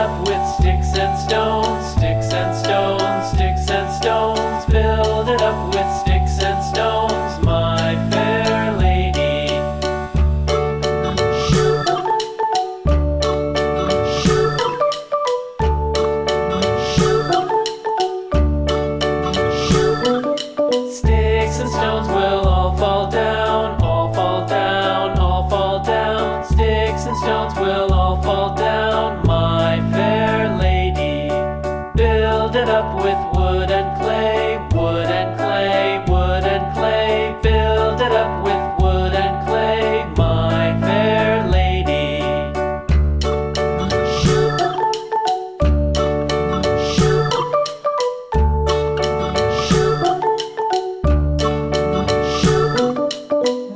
up with sticks and stones, sticks and stones, sticks and stones. Build it up with sticks and stones, my fair lady. Sticks and stones will all fall down, all fall down, all fall down. Sticks and stones will all fall down, my fair lady. Build it up with wood and clay, wood and clay, wood and clay. Build it up with wood and clay, my fair lady.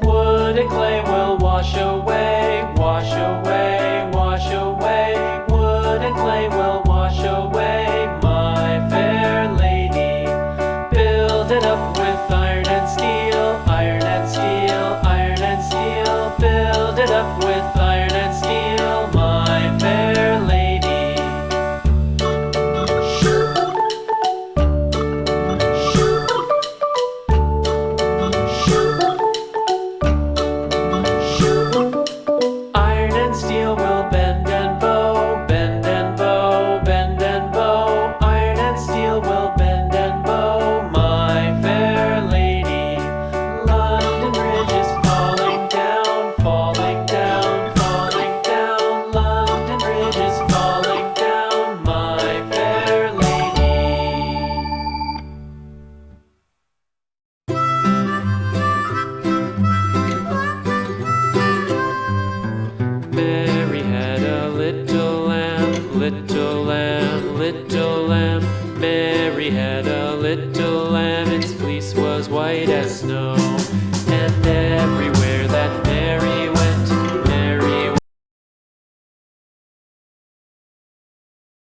Wood and clay will wash away, wash away, wash away. Wood and clay will wash away, my fair lady. Build it up with iron and steel, iron and steel, iron and steel. Build it up with iron and steel, my fair lady. Iron and steel will bend and bow, bend and bow, bend and bow. Iron and steel will bend and bow, my fair lady. London Bridge is falling down, falling down, falling down. London Bridge is falling down, my fair lady. Mary had a little lamb, little lamb, little lamb. Mary had a little lamb, its fleece was white as snow.